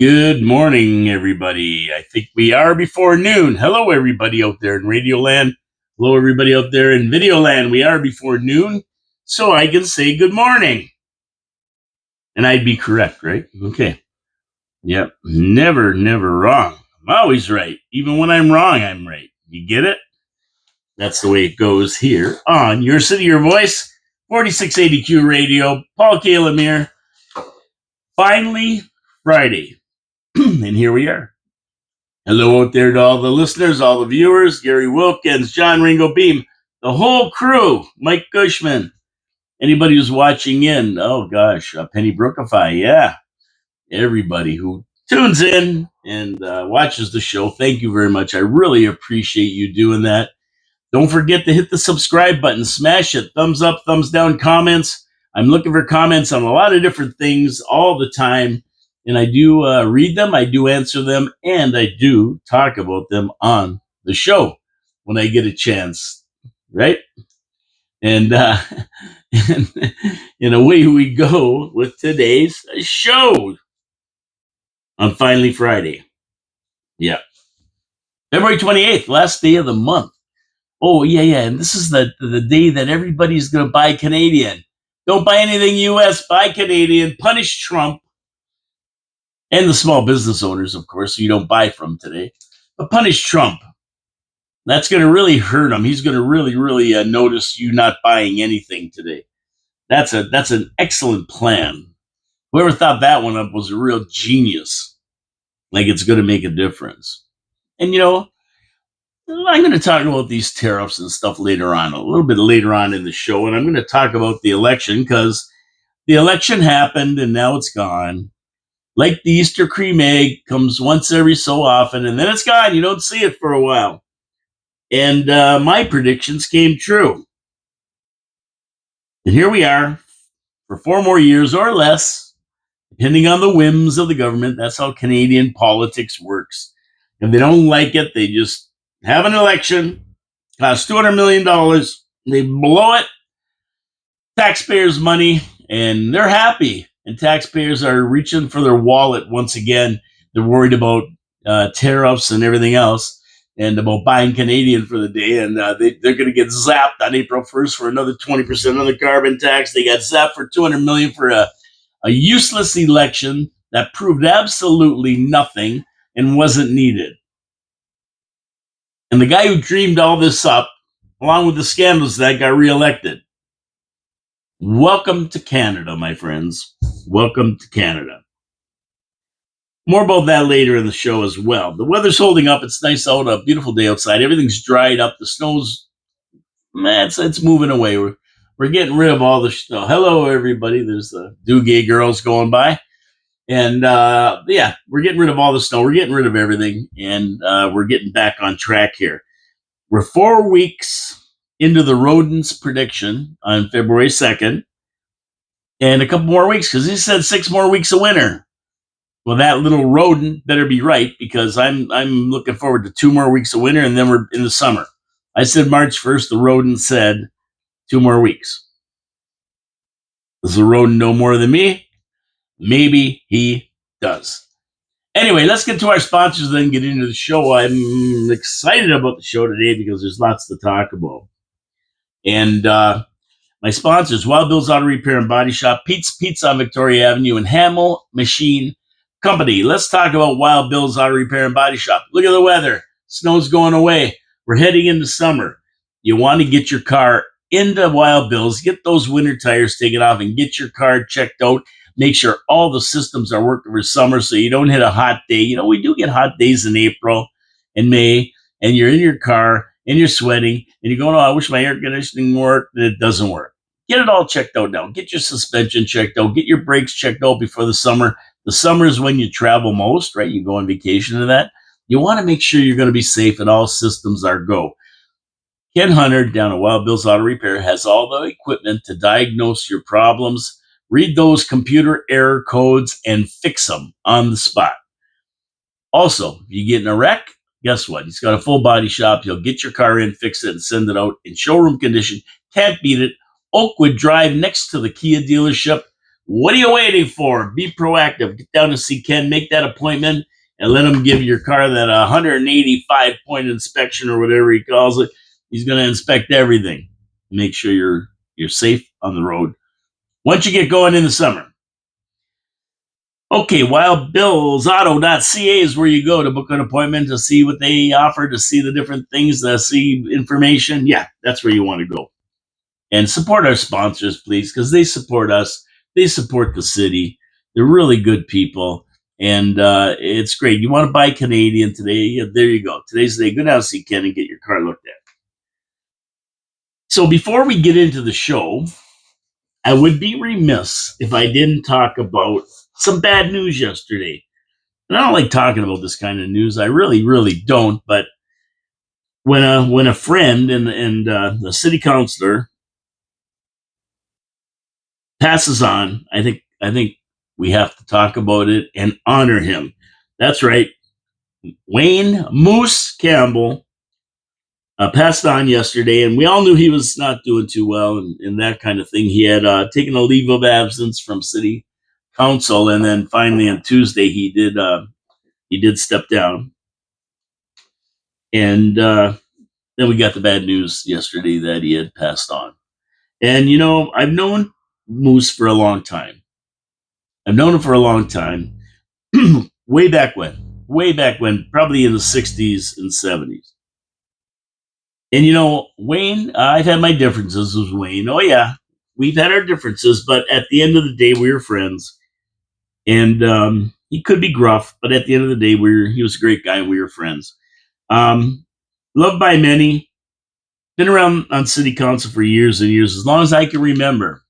Good morning, everybody. I think we are before noon. Hello, everybody out there in Radio Land. Hello, everybody out there in Video Land. We are before noon, so I can say good morning. And I'd be correct, right? Okay. Yep. Never wrong. I'm always right. Even when I'm wrong, I'm right. You get it? That's the way it goes here on Your City, Your Voice, 4680Q Radio. Paul K. Lemire. Finally, Friday. And here we are. Hello out there to all the listeners, all the viewers, Gary Wilkins, John Ringo Beam, the whole crew, Mike Gushman, anybody who's watching in. Oh gosh, Penny Brookify, yeah. Everybody who tunes in and watches the show, thank you very much. I really appreciate you doing that. Don't forget to hit the subscribe button, smash it, thumbs up, thumbs down, comments. I'm looking for comments on a lot of different things all the time. And I do read them, I do answer them, and I do talk about them on the show when I get a chance, right? And, and away we go with today's show on Finally Friday. Yeah. February 28th, last day of the month. Oh, yeah. And this is the day that everybody's going to buy Canadian. Don't buy anything U.S., buy Canadian, punish Trump. And the small business owners, of course, who you don't buy from today. But punish Trump. That's going to really hurt him. He's going to really notice you not buying anything today. That's an excellent plan. Whoever thought that one up was a real genius. Like it's going to make a difference. And I'm going to talk about these tariffs and stuff later on, a little bit later on in the show. And I'm going to talk about the election because the election happened and now it's gone. Like the Easter cream egg, comes once every so often, and then it's gone. You don't see it for a while. And my predictions came true. And here we are for 4 more years or less, depending on the whims of the government. That's how Canadian politics works. If they don't like it, they just have an election, costs $200 million, they blow it, taxpayers' money, and they're happy. And taxpayers are reaching for their wallet once again. They're worried about tariffs and everything else, and about buying Canadian for the day. And they're going to get zapped on April 1st for another 20% on the carbon tax. They got zapped for $200 million for a useless election that proved absolutely nothing and wasn't needed. And the guy who dreamed all this up, along with the scandals that got reelected. Welcome to Canada, my friends. Welcome to Canada. More about that later in the show as well. The weather's holding up. It's nice out, a beautiful day outside. Everything's dried up. The snow's, it's moving away. We're getting rid of all the snow. Hello, everybody. There's the DOGE girls going by. And we're getting rid of all the snow. We're getting rid of everything. And we're getting back on track here. We're 4 weeks into the rodents prediction on February 2nd, and a couple more weeks, because he said 6 more weeks of winter. Well, that little rodent better be right, because I'm looking forward to 2 more weeks of winter, and then we're in the summer. I said March 1st, the rodent said 2 more weeks. Does the rodent know more than me? Maybe he does. Anyway, let's get to our sponsors and then get into the show. I'm excited about the show today because there's lots to talk about. And my sponsors, Wild Bill's Auto Repair and Body Shop, Pete's Pizza on Victoria Avenue, and Hamel Machine Company. Let's talk about Wild Bill's Auto Repair and Body Shop. Look at the weather. Snow's going away. We're heading into summer. You want to get your car into Wild Bill's, get those winter tires taken off, and get your car checked out. Make sure all the systems are working for summer so you don't hit a hot day. We do get hot days in April and May, and you're in your car, and you're sweating, and you're going, I wish my air conditioning worked, and it doesn't work. Get it all checked out now. Get your suspension checked out. Get your brakes checked out before the summer. The summer is when you travel most, right? You go on vacation and that. You want to make sure you're going to be safe and all systems are go. Ken Hunter down at Wild Bill's Auto Repair has all the equipment to diagnose your problems, read those computer error codes, and fix them on the spot. Also, if you get in a wreck, guess what? He's got a full body shop. He'll get your car in, fix it, and send it out in showroom condition. Can't beat it. Oakwood Drive next to the Kia dealership. What are you waiting for? Be proactive. Get down to see Ken, make that appointment, and let him give your car that 185-point inspection or whatever he calls it. He's going to inspect everything, make sure you're safe on the road once you get going in the summer. Okay, wildbillsauto.ca is where you go to book an appointment, to see what they offer, to see the different things, to see information. Yeah, that's where you want to go. And support our sponsors, please, because they support us. They support the city. They're really good people. And it's great. You want to buy Canadian today? Yeah, there you go. Today's the day. Go down and see Ken and get your car looked at. So before we get into the show, I would be remiss if I didn't talk about some bad news yesterday. And I don't like talking about this kind of news. I really, really don't. But when a friend and the city councilor passes on, I think we have to talk about it and honor him. That's right. Wayne Moose Campbell passed on yesterday, and we all knew he was not doing too well and that kind of thing. He had taken a leave of absence from city council, and then finally on Tuesday he did step down. And then we got the bad news yesterday that he had passed on. And I've known Moose for a long time. I've known him for a long time, way back when, probably in the 60s and 70s. And Wayne, I've had my differences with Wayne. Oh yeah, we've had our differences, but at the end of the day, we were friends. And he could be gruff, but at the end of the day, he was a great guy and we were friends. Loved by many. Been around on city council for years and years, as long as I can remember.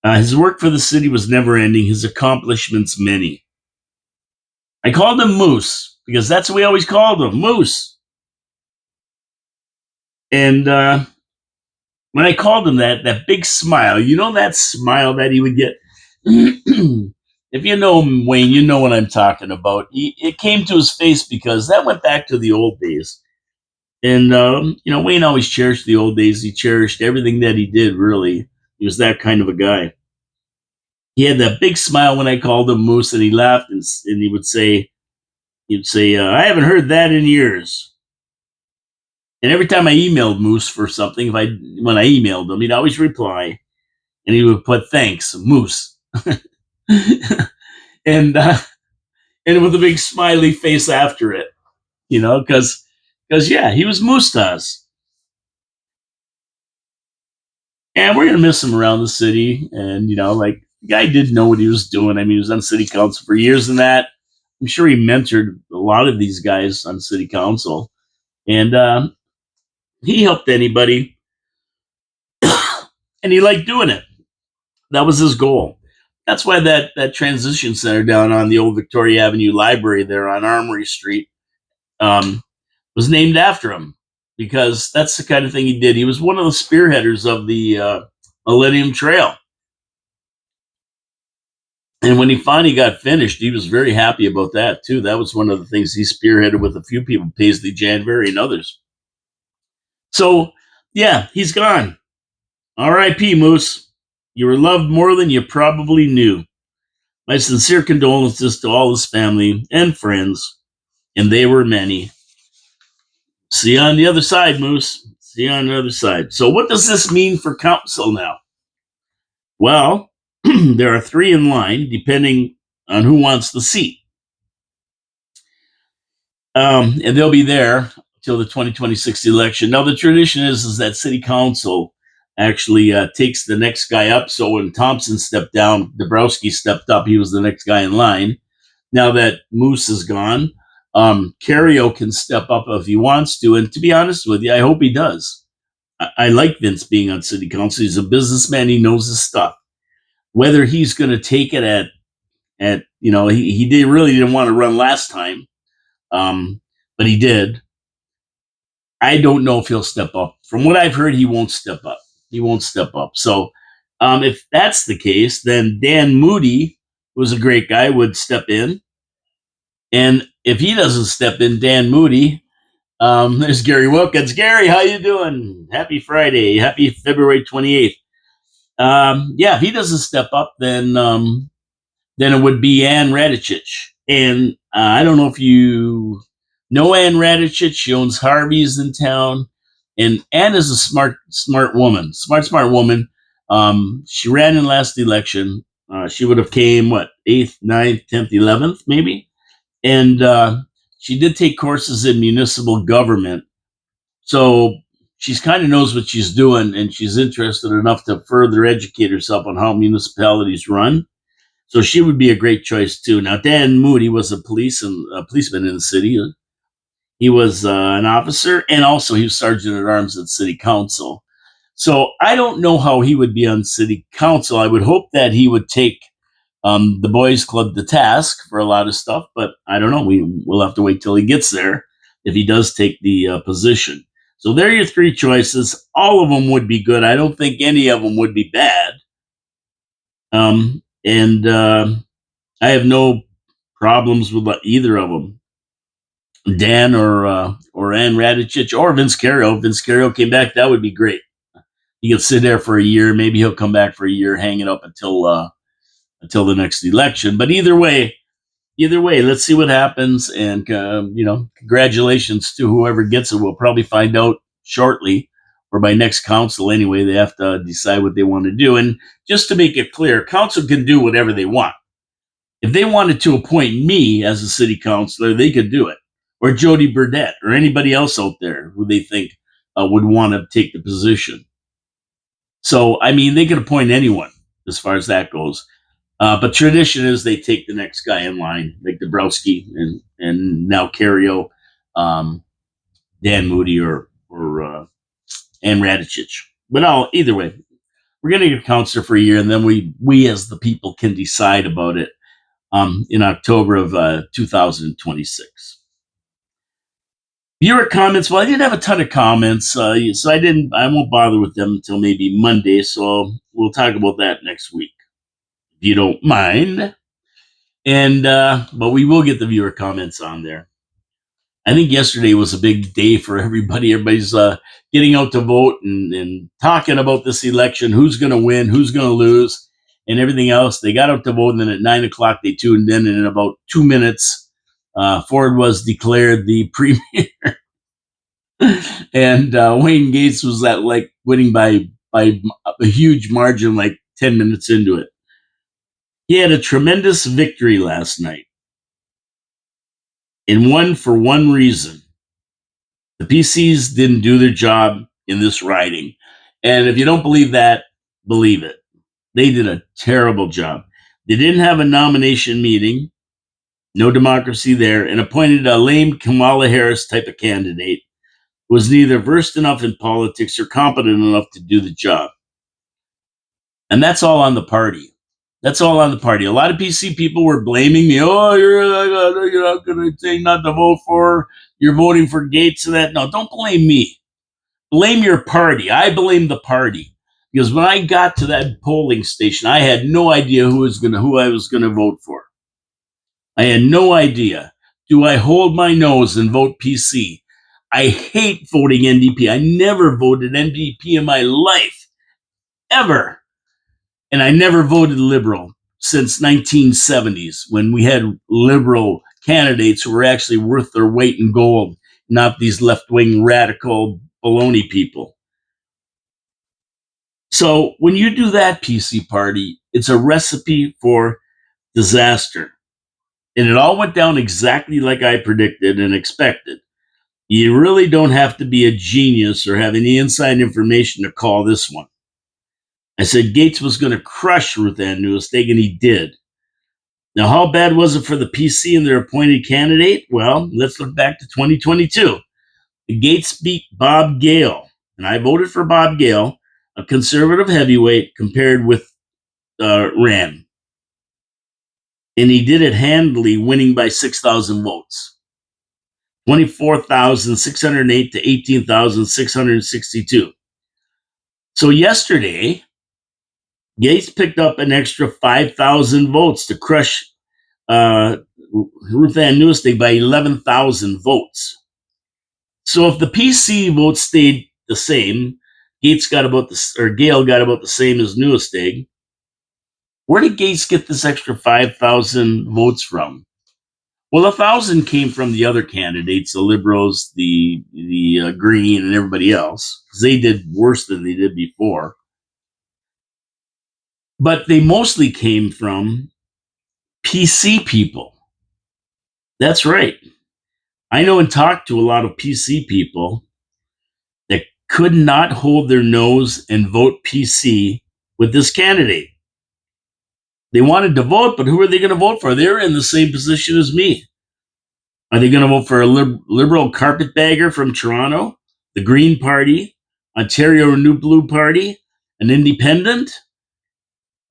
His work for the city was never ending. His accomplishments many. I called him Moose because that's what we always called him, Moose. And when I called him that big smile, that smile that he would get. If you know him, Wayne, you know what I'm talking about. It came to his face because that went back to the old days. And, Wayne always cherished the old days. He cherished everything that he did, really. He was that kind of a guy. He had that big smile when I called him Moose, and he laughed, and he would say, I haven't heard that in years. And every time I emailed Moose for something, when I emailed him, he'd always reply, and he would put, thanks, Moose. and with a big smiley face after it, because yeah, he was Moose to us. And we're going to miss him around the city. And, the guy did know what he was doing. I mean, he was on city council for years and that. I'm sure he mentored a lot of these guys on city council. And he helped anybody. And he liked doing it. That was his goal. That's why that transition center down on the old Victoria Avenue Library there on Armory Street was named after him, because that's the kind of thing he did. He was one of the spearheaders of the Millennium Trail. And when he finally got finished, he was very happy about that, too. That was one of the things he spearheaded with a few people, Paisley Janbury and others. So, yeah, he's gone. R.I.P., Moose. You were loved more than you probably knew. My sincere condolences to all his family and friends, and they were many. See you on the other side, Moose. See you on the other side. So what does this mean for council now? Well, there are 3 in line, depending on who wants the seat. And they'll be there till the 2026 election. Now, the tradition is that city council actually takes the next guy up. So when Thompson stepped down, Dabrowski stepped up. He was the next guy in line. Now that Moose is gone, Cario can step up if he wants to. And to be honest with you, I hope he does. I like Vince being on city council. He's a businessman. He knows his stuff. Whether he's going to take it he really didn't want to run last time, but he did. I don't know if he'll step up. From what I've heard, he won't step up. So if that's the case, then Dan Moody, who was a great guy, would step in. And if he doesn't step in, Dan Moody, there's Gary Wilkins. Gary, how you doing? Happy Friday. Happy February 28th. Yeah, if he doesn't step up, then it would be Ann Radicic. And I don't know if you know Ann Radicic. She owns Harvey's in town. And Ann is a smart woman. Smart woman. She ran in last election. She would have came, what, 8th, 9th, 10th, 11th, maybe? And she did take courses in municipal government. So she's kind of knows what she's doing, and she's interested enough to further educate herself on how municipalities run. So she would be a great choice too. Now, Dan Moody was a policeman in the city. He was an officer, and also he was sergeant at arms at city council. So I don't know how he would be on city council. I would hope that he would take the boys' club to task for a lot of stuff, but I don't know. We'll have to wait till he gets there if he does take the position. So there are your three choices. All of them would be good. I don't think any of them would be bad. And I have no problems with either of them, Dan or Ann Radicic or Vince Carroll. If Vince Carroll came back, that would be great. He could sit there for a year. Maybe he'll come back for a year, hang it up until the next election. But either way, let's see what happens. And congratulations to whoever gets it. We'll probably find out shortly, or by next council anyway. They have to decide what they want to do. And just to make it clear, council can do whatever they want. If they wanted to appoint me as a city councilor, they could do it, or Jody Burdett, or anybody else out there who they think would want to take the position. So, I mean, they could appoint anyone as far as that goes. But tradition is they take the next guy in line, like Dabrowski and now Carrio, Dan Moody, or Ann Radicic. But either way, we're going to get a counselor for a year, and then we as the people can decide about it in October of 2026. Viewer comments. Well, I didn't have a ton of comments, so I won't bother with them until maybe Monday. So we'll talk about that next week, if you don't mind. And but we will get the viewer comments on there. I think yesterday was a big day for everybody. Everybody's getting out to vote and talking about this election, who's going to win, who's going to lose, and everything else. They got out to vote, and then at 9 o'clock they tuned in, and in about 2 minutes, Ford was declared the premier, and Wayne Gates was winning by a huge margin, like 10 minutes into it. He had a tremendous victory last night, and won for one reason. The PCs didn't do their job in this riding. And if you don't believe that, believe it. They did a terrible job. They didn't have a nomination meeting, no democracy there, and appointed a lame Kamala Harris type of candidate who was neither versed enough in politics or competent enough to do the job. And that's all on the party. That's all on the party. A lot of PC people were blaming me. Oh, you're not going to say not to vote for. You're voting for Gates and that. No, don't blame me. Blame your party. I blame the party, because when I got to that polling station, I had no idea who I was going to vote for. I had no idea. Do I hold my nose and vote PC? I hate voting NDP. I never voted NDP in my life, ever. And I never voted liberal since 1970s, when we had liberal candidates who were actually worth their weight in gold, not these left-wing radical baloney people. So when you do that, PC party, it's a recipe for disaster. And it all went down exactly like I predicted and expected. You really don't have to be a genius or have any inside information to call this one. I said Gates was going to crush Ruth Ann Newstead, and he did. Now, how bad was it for the PC and their appointed candidate? Well, let's look back to 2022. Gates beat Bob Gale, and I voted for Bob Gale, a conservative heavyweight, compared with Rand. And he did it handily, winning by 6,000 votes. 24,608 to 18,662. So yesterday, Gates picked up an extra 5,000 votes to crush Ruth Ann Newstead by 11,000 votes. So if the PC votes stayed the same, Gates got about Gale got about the same as Newestig. Where did Gates get this extra 5,000 votes from? Well, 1,000 came from the other candidates, the Liberals, the Green, and everybody else, because they did worse than they did before. But they mostly came from PC people. That's right. I know and talked to a lot of PC people that could not hold their nose and vote PC with this candidate. They wanted to vote, but who are they going to vote for? They're in the same position as me. Are they going to vote for a liberal carpetbagger from Toronto, the Green Party, Ontario New Blue Party, an independent?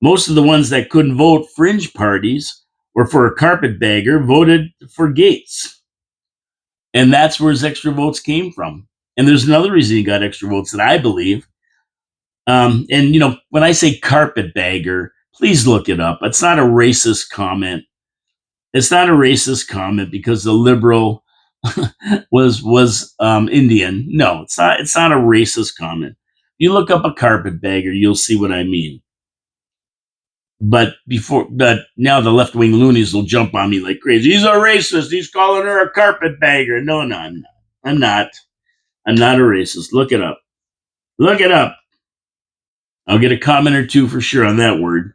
Most of the ones that couldn't vote, fringe parties, or for a carpetbagger, voted for Gates. And that's where his extra votes came from. And there's another reason he got extra votes that I believe. And, when I say carpetbagger, please look it up. It's not a racist comment. It's not a racist comment because the liberal was Indian. No, it's not. It's not a racist comment. You look up a carpetbagger, you'll see what I mean. But now the left wing loonies will jump on me like crazy. He's a racist. He's calling her a carpetbagger. No, I'm not. I'm not. I'm not a racist. Look it up. Look it up. I'll get a comment or two for sure on that word.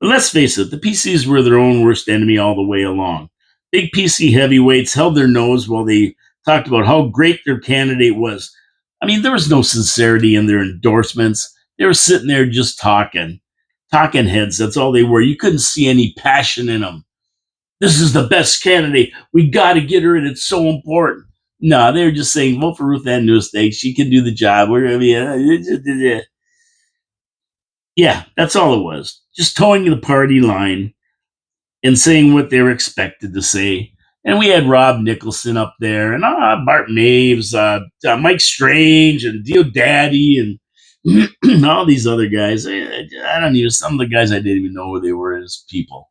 But let's face it, the PCs were their own worst enemy all the way along. Big PC heavyweights held their nose while they talked about how great their candidate was. I mean, there was no sincerity in their endorsements. They were sitting there just talking heads. That's all they were. You couldn't see any passion in them. This is the best candidate. We got to get her in. It's so important. No, they were just saying, vote for Ruth Ann Newstead. She can do the job. We're going to be, yeah, that's all it was. Just towing the party line and saying what they were expected to say. And we had Rob Nicholson up there, and Bart Maves, Mike Strange, and Dio Daddy, and all these other guys. I don't even, some of the guys I didn't even know who they were as people.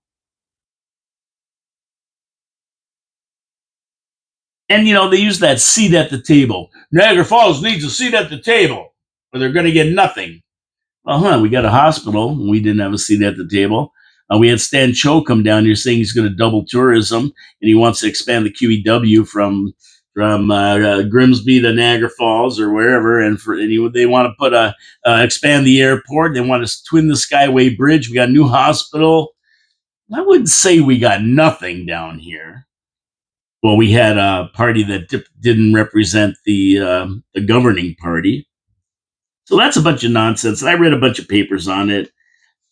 And, they use that seat at the table. Niagara Falls needs a seat at the table, or they're going to get nothing. Well, we got a hospital, and we didn't have a seat at the table. We had Stan Cho come down here saying he's going to double tourism, and he wants to expand the QEW from Grimsby to Niagara Falls or wherever, and they want to expand the airport. They want to twin the Skyway Bridge. We got a new hospital. I wouldn't say we got nothing down here. Well, we had a party that didn't represent the governing party. So that's a bunch of nonsense. And I read a bunch of papers on it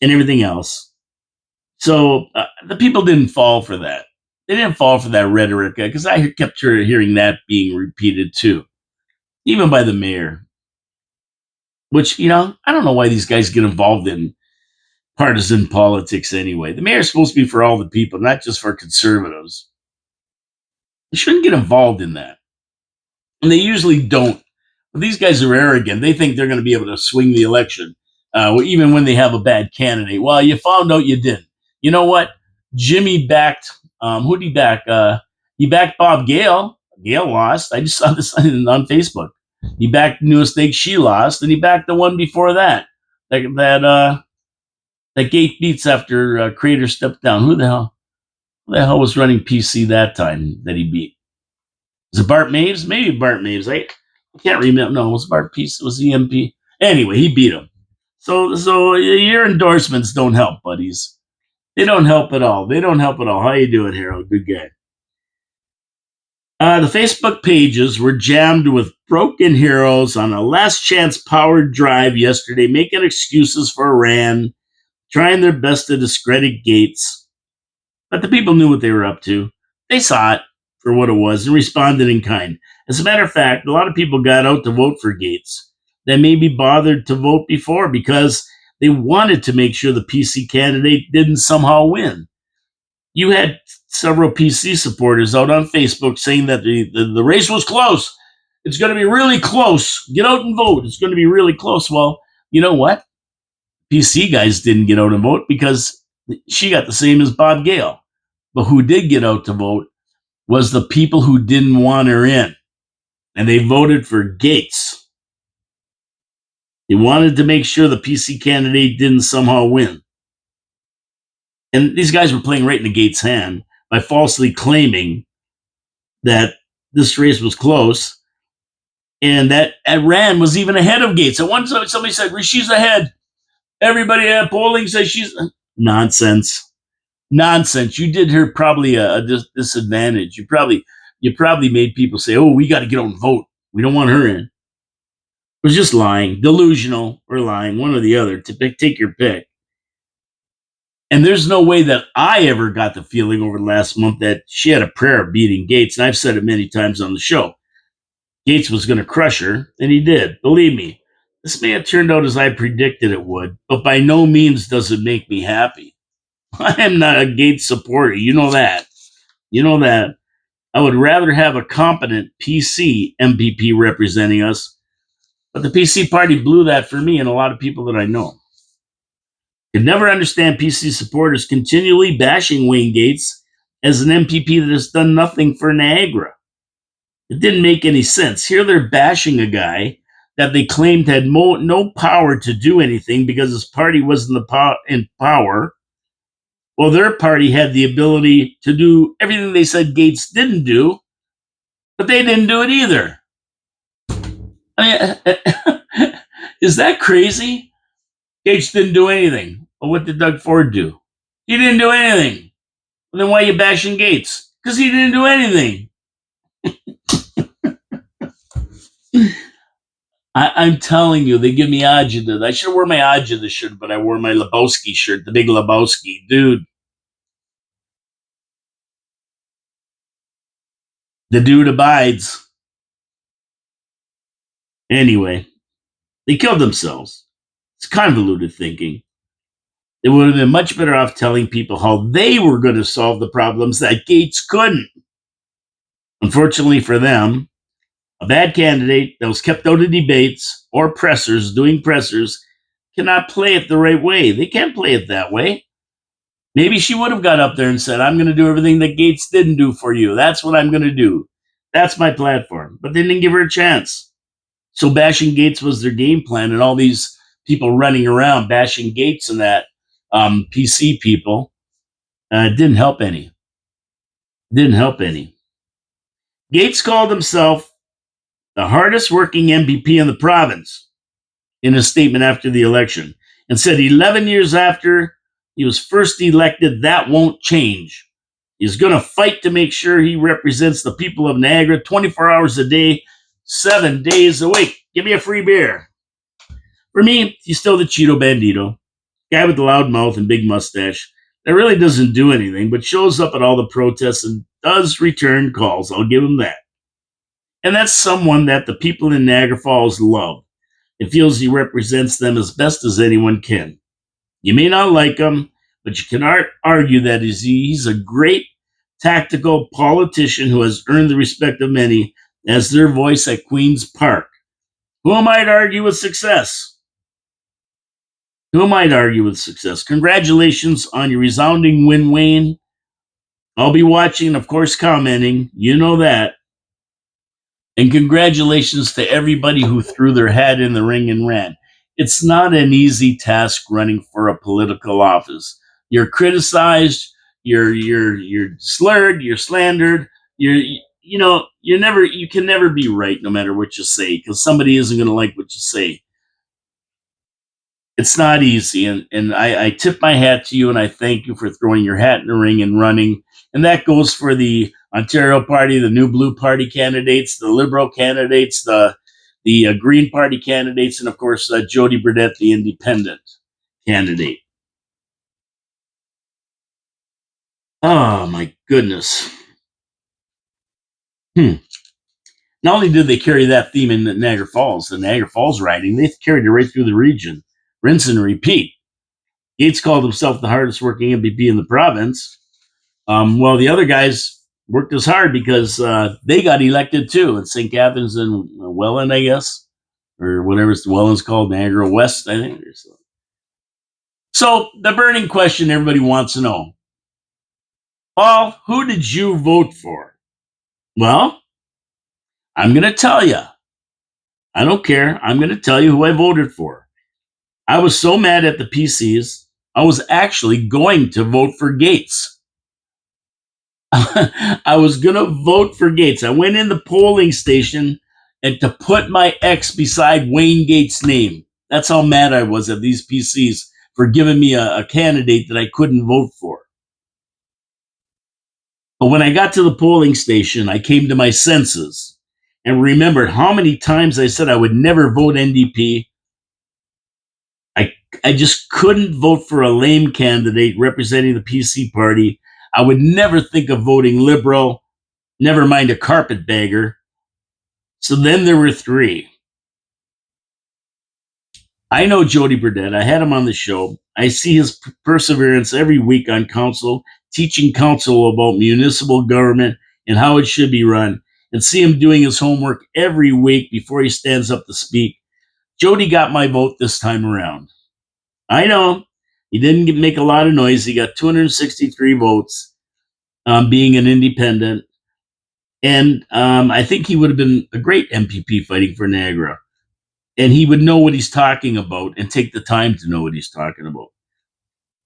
and everything else. So the people didn't fall for that. They didn't fall for that rhetoric because I kept hearing that being repeated too, even by the mayor. Which, I don't know why these guys get involved in partisan politics anyway. The mayor's supposed to be for all the people, not just for conservatives. They shouldn't get involved in that. And they usually don't. But these guys are arrogant. They think they're going to be able to swing the election, even when they have a bad candidate. Well, you found out you didn't. You know what? Jimmy backed, who did he back? He backed Bob Gale. Gale lost. I just saw this on Facebook. He backed Newest Egg. She lost. And he backed the one before that. That Gate beats after Crater stepped down. Who the hell was running PC that time that he beat? Was it Bart Maves? Maybe Bart Maves. I can't remember. No, it was Bart Peace. It was EMP. Anyway, he beat him. So your endorsements don't help, buddies. They don't help at all. How you doing, Harold? Good guy. The Facebook pages were jammed with broken heroes on a last chance powered drive yesterday, making excuses for Iran, trying their best to discredit Gates. But the people knew what they were up to. They saw it for what it was and responded in kind. As a matter of fact, a lot of people got out to vote for Gates that maybe bothered to vote before because they wanted to make sure the PC candidate didn't somehow win. You had several PC supporters out on Facebook saying that the race was close. It's going to be really close. Get out and vote. It's going to be really close. Well, you know what? PC guys didn't get out and vote because she got the same as Bob Gale. But who did get out to vote was the people who didn't want her in. And they voted for Gates. He wanted to make sure the PC candidate didn't somehow win. And these guys were playing right into Gates' hand by falsely claiming that this race was close and that Iran was even ahead of Gates. At one time, somebody said, she's ahead. Everybody at polling says she's nonsense. Nonsense. You did her probably a disadvantage. You probably made people say, "Oh, we got to get out and vote. We don't want her in." It was just lying, delusional, or lying, one or the other. Take your pick. And there's no way that I ever got the feeling over the last month that she had a prayer of beating Gates. And I've said it many times on the show. Gates was going to crush her, and he did. Believe me, this may have turned out as I predicted it would, but by no means does it make me happy. I am not a Gates supporter. You know that. You know that. I would rather have a competent PC MPP representing us, but the PC party blew that for me and a lot of people that I know. Could never understand PC supporters continually bashing Wayne Gates as an MPP that has done nothing for Niagara. It didn't make any sense. Here they're bashing a guy that they claimed had no power to do anything because his party wasn't in power. Well, their party had the ability to do everything they said Gates didn't do, but they didn't do it either. I mean, is that crazy? Gates didn't do anything. Well, what did Doug Ford do? He didn't do anything. Well, then why are you bashing Gates? Because he didn't do anything. I'm telling you, they give me agita. I should have worn my agita shirt, but I wore my Lebowski shirt, the big Lebowski. Dude. The dude abides. Anyway, they killed themselves. It's convoluted thinking. They would have been much better off telling people how they were going to solve the problems that Gates couldn't. Unfortunately for them, a bad candidate that was kept out of debates or doing pressers, cannot play it the right way. They can't play it that way. Maybe she would have got up there and said, I'm going to do everything that Gates didn't do for you. That's what I'm going to do. That's my platform. But they didn't give her a chance. So bashing Gates was their game plan, and all these people running around bashing Gates and that PC people didn't help any. Didn't help any. Gates called himself the hardest working MPP in the province in a statement after the election and said 11 years after he was first elected, that won't change. He's going to fight to make sure he represents the people of Niagara 24 hours a day, 7 days a week. Give me a free beer. For me, he's still the Cheeto Bandito, guy with the loud mouth and big mustache that really doesn't do anything but shows up at all the protests and does return calls. I'll give him that. And that's someone that the people in Niagara Falls love. It feels he represents them as best as anyone can. You may not like him, but you can argue that he's a great tactical politician who has earned the respect of many as their voice at Queen's Park. Who might argue with success? Who might argue with success? Congratulations on your resounding win, Wayne. I'll be watching, of course, commenting. You know that. And congratulations to everybody who threw their hat in the ring and ran. It's not an easy task running for a political office. You're criticized, you're slurred, you're slandered, you can never be right no matter what you say, because somebody isn't going to like what you say. It's not easy, and I tip my hat to you, and I thank you for throwing your hat in the ring and running. And that goes for the Ontario Party, the New Blue Party candidates, the Liberal candidates, the Green Party candidates, and of course, Jody Burdett, the Independent candidate. Oh, my goodness. Not only did they carry that theme in Niagara Falls, the Niagara Falls riding, they carried it right through the region. Rinse and repeat. Gates called himself the hardest working MPP in the province. Well, the other guys worked as hard because they got elected too in St. Catharines and Welland, I guess, or whatever Welland's called, Niagara West, I think. So the burning question everybody wants to know, Paul, who did you vote for? Well, I'm going to tell you. I don't care. I'm going to tell you who I voted for. I was so mad at the PCs, I was actually going to vote for Gates. I was going to vote for Gates. I went in the polling station and to put my X beside Wayne Gates' name. That's how mad I was at these PCs for giving me a candidate that I couldn't vote for. But when I got to the polling station, I came to my senses and remembered how many times I said I would never vote NDP. I just couldn't vote for a lame candidate representing the PC party. I would never think of voting Liberal, never mind a carpetbagger. So then there were three. I know Jody Burdett. I had him on the show. I see his perseverance every week on council, teaching council about municipal government and how it should be run, and see him doing his homework every week before he stands up to speak. Jody got my vote this time around. I know he didn't make a lot of noise. He got 263 votes, being an independent. And I think he would have been a great MPP fighting for Niagara. And he would know what he's talking about and take the time to know what he's talking about.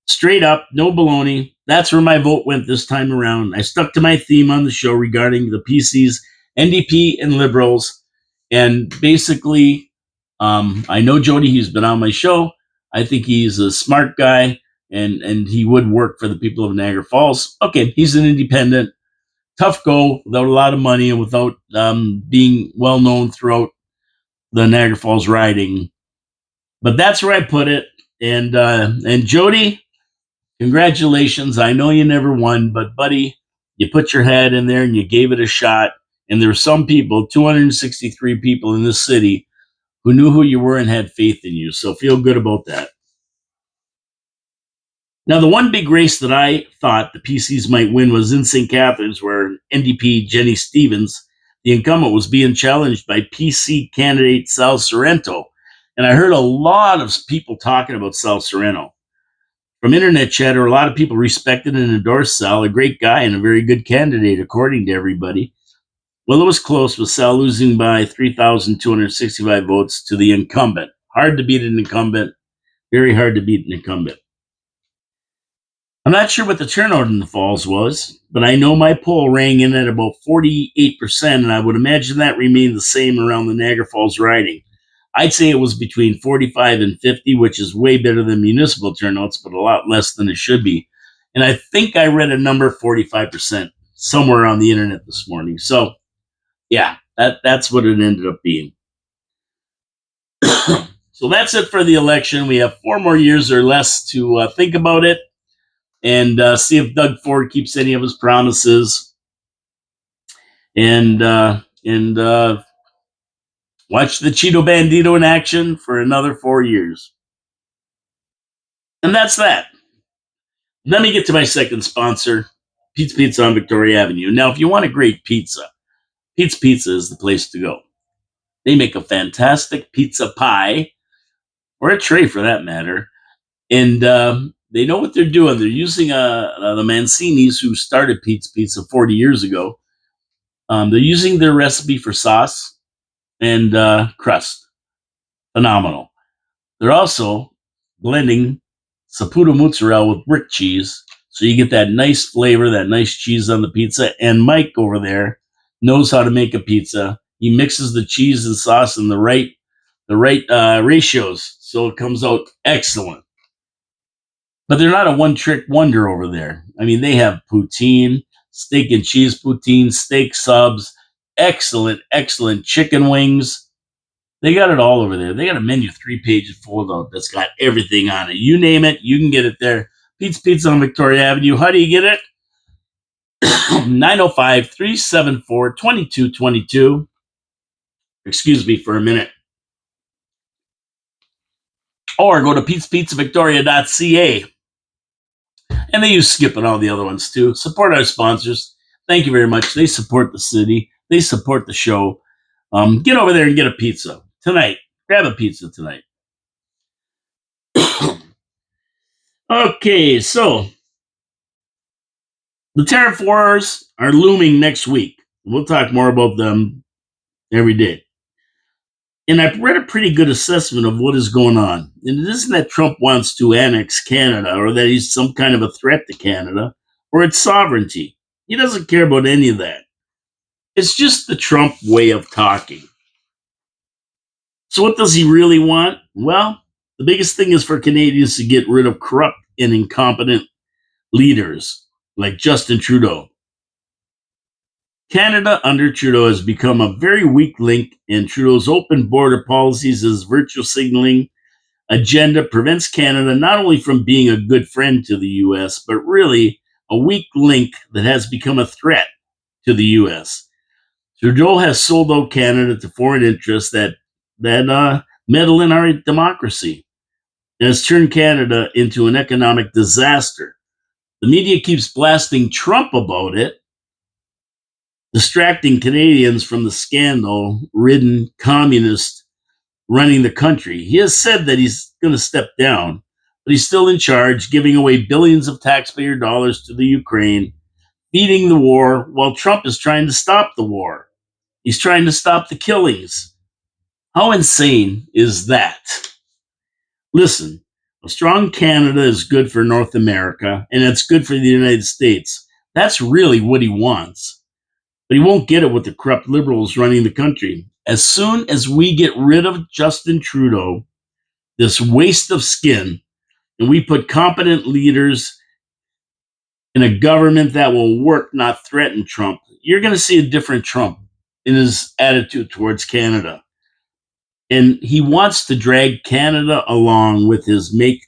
Straight up, no baloney. That's where my vote went this time around. I stuck to my theme on the show regarding the PCs, NDP, and Liberals. And basically, I know Jody, he's been on my show. I think he's a smart guy and he would work for the people of Niagara Falls. Okay, he's an independent, tough go without a lot of money and without being well known throughout the Niagara Falls riding. But that's where I put it. And Jody, congratulations. I know you never won, but buddy, you put your head in there and you gave it a shot. And there were some people, 263 people in this city, who knew who you were and had faith in you. So feel good about that. Now, the one big race that I thought the PCs might win was in St. Catharines, where NDP Jenny Stevens, the incumbent, was being challenged by PC candidate Sal Sorrento. And I heard a lot of people talking about Sal Sorrento. From internet chatter, a lot of people respected and endorsed Sal, a great guy and a very good candidate, according to everybody. Well, it was close, with Sal losing by 3,265 votes to the incumbent. Hard to beat an incumbent. Very hard to beat an incumbent. I'm not sure what the turnout in the Falls was, but I know my poll rang in at about 48%, and I would imagine that remained the same around the Niagara Falls riding. I'd say it was between 45 and 50, which is way better than municipal turnouts, but a lot less than it should be. And I think I read a number 45% somewhere on the internet this morning. So, yeah, that's what it ended up being. So that's it for the election. We have 4 more years or less to think about it and see if Doug Ford keeps any of his promises. And watch the Cheeto Bandito in action for another 4 years. And that's that. Let me get to my second sponsor, Pete's Pizza on Victoria Avenue. Now, if you want a great pizza, Pete's Pizza is the place to go. They make a fantastic pizza pie, or a tray for that matter, and they know what they're doing. They're using the Mancinis, who started Pete's Pizza 40 years ago. They're using their recipe for sauce and crust. Phenomenal. They're also blending Saputo mozzarella with brick cheese, so you get that nice flavor, that nice cheese on the pizza. And Mike over there knows how to make a pizza. He mixes the cheese and sauce in the right ratios, so it comes out excellent. But they're not a one-trick wonder over there. I mean, they have poutine, steak and cheese poutine, steak subs, excellent, excellent chicken wings. They got it all over there. They got a menu 3 pages fold out that's got everything on it. You name it, you can get it there. Pete's Pizza on Victoria Avenue. How do you get it? 905-374-2222. Excuse me for a minute. Or go to petespizzavictoria.ca. And they use Skip and all the other ones too. Support our sponsors. Thank you very much. They support the city. They support the show. Get over there and get a pizza tonight. Grab a pizza tonight. Okay, so the tariff wars are looming next week. We'll talk more about them every day. And I've read a pretty good assessment of what is going on. And it isn't that Trump wants to annex Canada or that he's some kind of a threat to Canada or its sovereignty. He doesn't care about any of that. It's just the Trump way of talking. So, what does he really want? Well, the biggest thing is for Canadians to get rid of corrupt and incompetent leaders like Justin Trudeau. Canada under Trudeau has become a very weak link, and Trudeau's open border policies, his virtue signaling agenda prevents Canada not only from being a good friend to the US, but really a weak link that has become a threat to the US. Trudeau has sold out Canada to foreign interests that meddle in our democracy and has turned Canada into an economic disaster. The media keeps blasting Trump about it, distracting Canadians from the scandal ridden communist running the country. He has said that he's going to step down, but he's still in charge, giving away billions of taxpayer dollars to the Ukraine, feeding the war, while Trump is trying to stop the war. He's trying to stop the killings. How insane is that? Listen, a strong Canada is good for North America, and it's good for the United States. That's really what he wants. But he won't get it with the corrupt liberals running the country. As soon as we get rid of Justin Trudeau, this waste of skin, and we put competent leaders in a government that will work, not threaten Trump, you're going to see a different Trump in his attitude towards Canada. And he wants to drag Canada along with his Make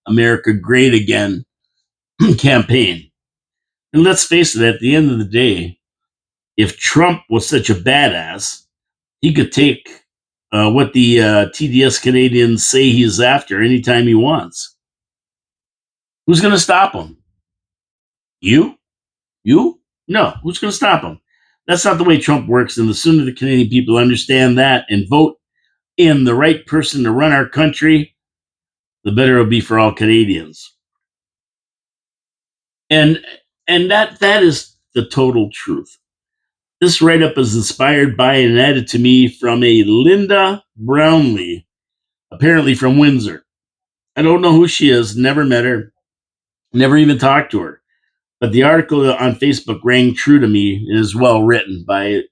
America Great Again campaign. And let's face it, at the end of the day, if Trump was such a badass, he could take what the TDS Canadians say he's after anytime he wants. Who's going to stop him? You? You? No. Who's going to stop him? That's not the way Trump works. And the sooner the Canadian people understand that and vote in the right person to run our country, the better it'll be for all Canadians. And that is the total truth. This write-up is inspired by and added to me from a Linda Brownlee, apparently from Windsor. I don't know who she is, never met her, never even talked to her. But the article on Facebook rang true to me and is well written by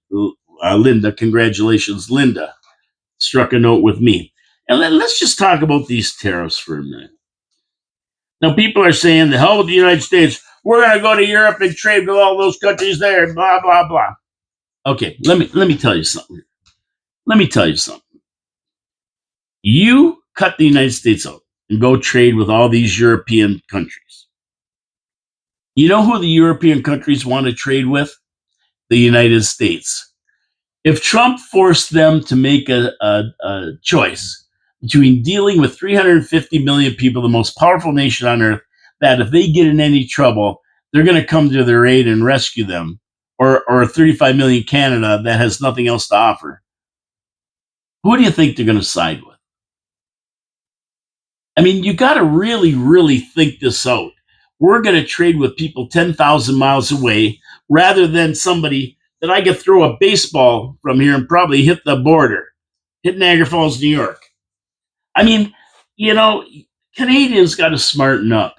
Linda. Congratulations, Linda. Struck a note with me. And let's just talk about these tariffs for a minute. Now, people are saying, the hell with the United States. We're going to go to Europe and trade with all those countries there, blah, blah, blah. Okay, let me tell you something. You cut the United States out and go trade with all these European countries. You know who the European countries want to trade with? The United States. If Trump forced them to make a choice between dealing with 350 million people, the most powerful nation on earth, that if they get in any trouble, they're going to come to their aid and rescue them, or 35 million Canada that has nothing else to offer, who do you think they're going to side with? I mean, you got to really, really think this out. We're going to trade with people 10,000 miles away rather than somebody that I could throw a baseball from here and probably hit the border, hit Niagara Falls, New York. I mean, Canadians got to smarten up.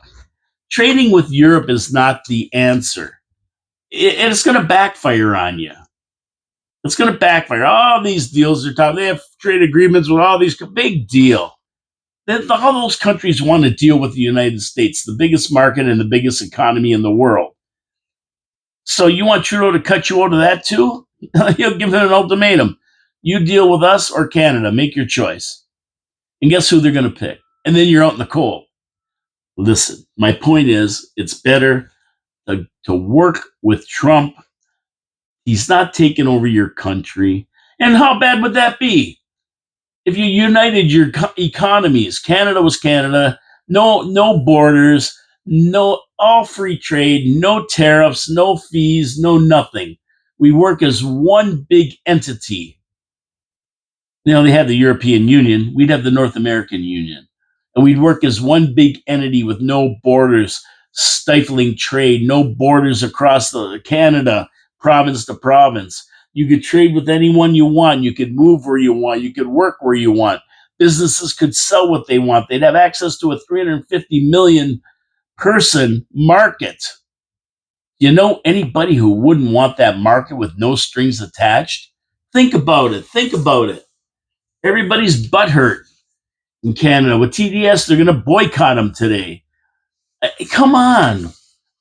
Trading with Europe is not the answer. It's going to backfire on you. It's going to backfire. All these deals are talking. They have trade agreements with all these. Big deal. All those countries want to deal with the United States, the biggest market and the biggest economy in the world. So you want Trudeau to cut you out of that too? He'll give them an ultimatum. You deal with us or Canada. Make your choice. And guess who they're going to pick? And then you're out in the cold. Listen, my point is, it's better to work with Trump. He's not taking over your country. And how bad would that be? If you united your economies, Canada was Canada, no borders, all free trade, no tariffs, no fees, no nothing. We work as one big entity. They have the European Union. We'd have the North American Union. And we'd work as one big entity with no borders, stifling trade, no borders across Canada, province to province. You could trade with anyone you want. You could move where you want. You could work where you want. Businesses could sell what they want. They'd have access to a 350 million person market. You know anybody who wouldn't want that market with no strings attached? Think about it. Think about it. Everybody's butthurt in Canada with TDS. They're going to boycott them today. Come on.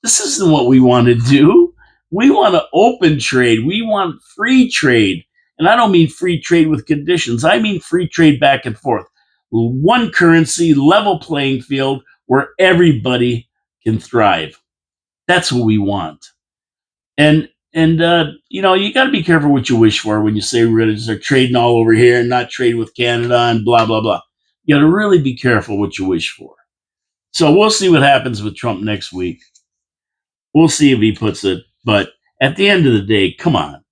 This isn't what we want to do. We want to open trade. We want free trade. And I don't mean free trade with conditions. I mean free trade back and forth. One currency, level playing field where everybody can thrive. That's what we want. And you got to be careful what you wish for when you say we're going to start trading all over here and not trade with Canada and blah, blah, blah. You got to really be careful what you wish for. So we'll see what happens with Trump next week. We'll see if he puts it. But at the end of the day, come on.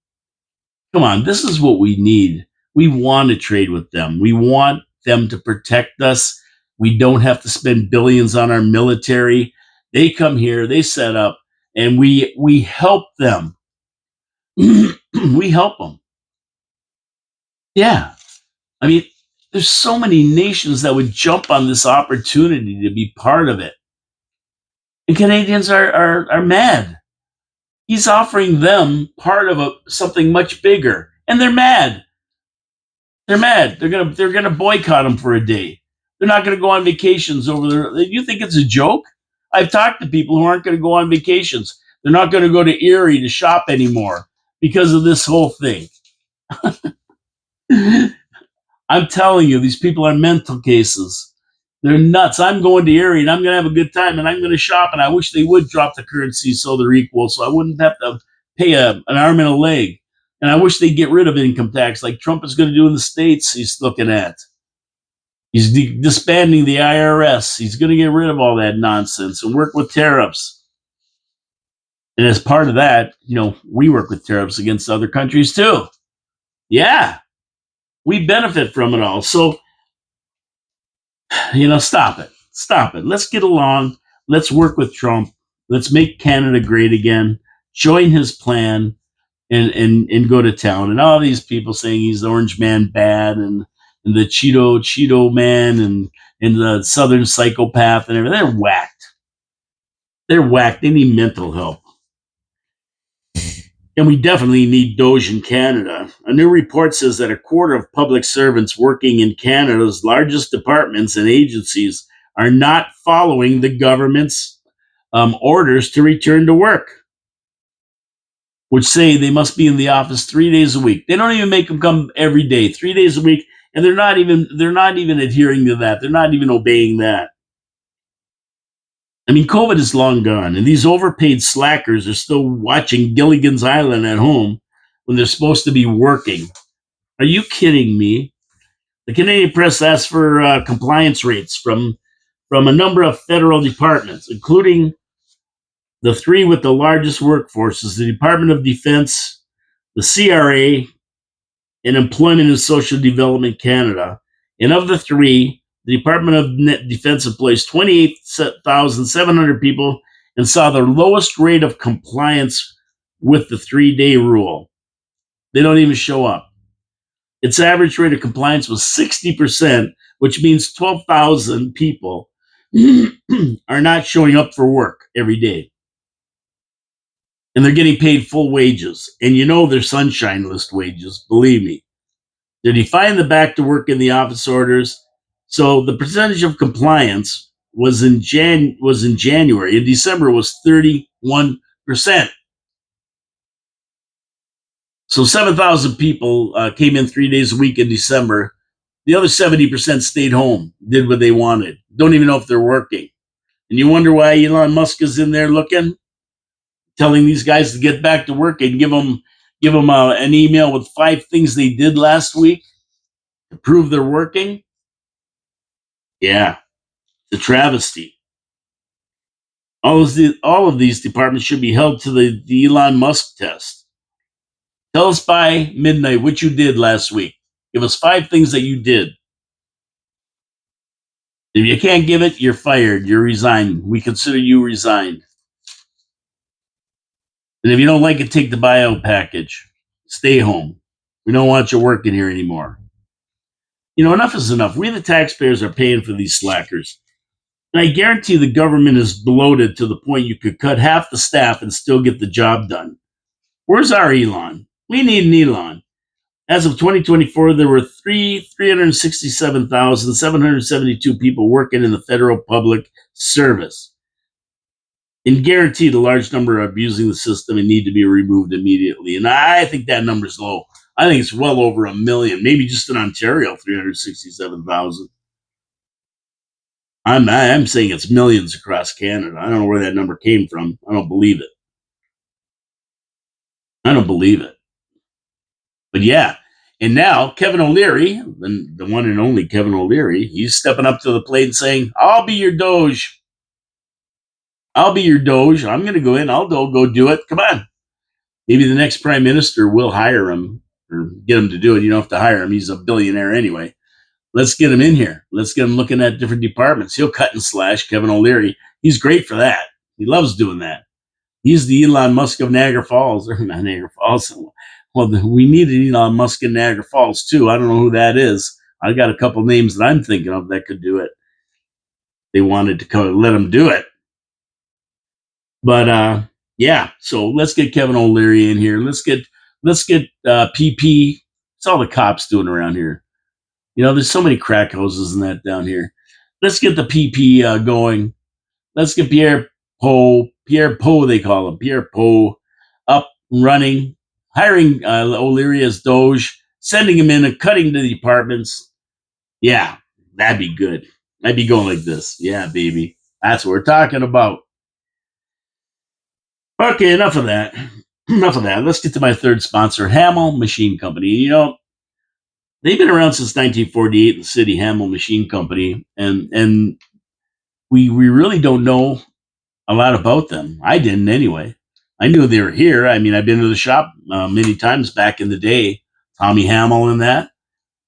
Come on. This is what we need. We want to trade with them. We want them to protect us. We don't have to spend billions on our military. They come here, they set up, and we help them. We help them. Yeah. I mean, there's so many nations that would jump on this opportunity to be part of it. And Canadians are mad. He's offering them part of something much bigger, and they're mad. They're mad. They're gonna boycott him for a day. They're not gonna go on vacations over there. You think it's a joke? I've talked to people who aren't gonna go on vacations. They're not gonna go to Erie to shop anymore because of this whole thing. I'm telling you, these people are mental cases. They're nuts. I'm going to Erie and I'm going to have a good time and I'm going to shop. And I wish they would drop the currency so they're equal, so I wouldn't have to pay an arm and a leg. And I wish they'd get rid of income tax like Trump is going to do in the States. He's looking at. He's disbanding the IRS. He's going to get rid of all that nonsense and work with tariffs. And as part of that, we work with tariffs against other countries too. Yeah, we benefit from it all. So, stop it. Stop it. Let's get along. Let's work with Trump. Let's make Canada great again. Join his plan and go to town. And all these people saying he's the orange man bad and the Cheeto man and the southern psychopath and everything. They're whacked. They're whacked. They need mental help. And we definitely need DOGE in Canada. A new report says that a quarter of public servants working in Canada's largest departments and agencies are not following the government's orders to return to work, which say they must be in the office 3 days a week. They don't even make them come every day, 3 days a week, and they're not even adhering to that. They're not even obeying that. I mean, COVID is long gone, and these overpaid slackers are still watching Gilligan's Island at home when they're supposed to be working. Are you kidding me? The Canadian Press asked for compliance rates from a number of federal departments, including the three with the largest workforces, the Department of Defense, the CRA, and Employment and Social Development Canada. And of the three, the Department of Defense employs 28,700 people and saw the lowest rate of compliance with the 3-day rule. They don't even show up. Its average rate of compliance was 60%, which means 12,000 people are not showing up for work every day. And they're getting paid full wages. And they're sunshine list wages, believe me. They're defying the back to work in the office orders. So the percentage of compliance was in January. In December, it was 31%. So 7,000 people came in 3 days a week in December. The other 70% stayed home, did what they wanted. Don't even know if they're working. And you wonder why Elon Musk is in there looking, telling these guys to get back to work and give them an email with 5 things they did last week to prove they're working. Yeah, it's a travesty. All of these departments should be held to the Elon Musk test. Tell us by midnight what you did last week. Give us 5 things that you did. If you can't give it, you're fired. You're resigned. We consider you resigned. And if you don't like it, take the buyout package. Stay home. We don't want you working here anymore. Enough is enough. We, the taxpayers, are paying for these slackers. And I guarantee the government is bloated to the point you could cut half the staff and still get the job done. Where's our Elon? We need an Elon. As of 2024, there were 367,772 people working in the federal public service. And guaranteed a large number are abusing the system and need to be removed immediately. And I think that number's low. I think it's well over 1 million, maybe just in Ontario, 367,000. I'm saying it's millions across Canada. I don't know where that number came from. I don't believe it. But yeah. And now Kevin O'Leary, the one and only Kevin O'Leary, he's stepping up to the plate and saying, I'll be your DOGE. I'm going to go in. I'll go do it. Come on. Maybe the next prime minister will hire him or get him to do it. You don't have to hire him. He's a billionaire anyway. Let's get him in here. Let's get him looking at different departments. He'll cut and slash. Kevin O'Leary. He's great for that. He loves doing that. He's the Elon Musk of Niagara Falls. Or not Niagara Falls. Well, we need an Elon Musk in Niagara Falls, too. I don't know who that is. I got a couple names that I'm thinking of that could do it. They wanted to let him do it. But, yeah, so let's get Kevin O'Leary in here. Let's get PP. What's all the cops doing around here? There's so many crack houses and that down here. Let's get the PP going. Let's get Pierre Poe, they call him, Pierre Poe, up and running, hiring O'Leary as DOGE, sending him in and cutting the departments. Yeah, that'd be good. I'd be going like this. Yeah, baby. That's what we're talking about. Okay, enough of that. Let's get to my third sponsor, Hamel Machine Company. They've been around since 1948 in the city, Hamel Machine Company, and we really don't know a lot about them. I didn't anyway. I knew they were here. I mean, I've been to the shop many times back in the day, Tommy Hamel and that,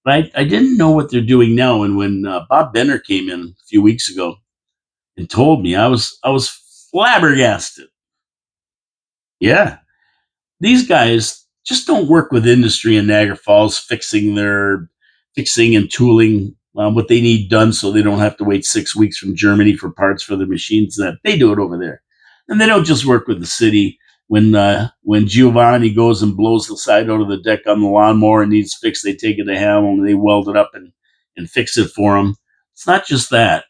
but I didn't know what they're doing now. And when Bob Benner came in a few weeks ago and told me, I was flabbergasted. Yeah, these guys just don't work with industry in Niagara Falls, fixing and tooling what they need done, so they don't have to wait 6 weeks from Germany for parts for their machines. That they do it over there, and they don't just work with the city. When Giovanni goes and blows the side out of the deck on the lawnmower and needs fixed, they take it to Hamel and they weld it up and fix it for him. It's not just that.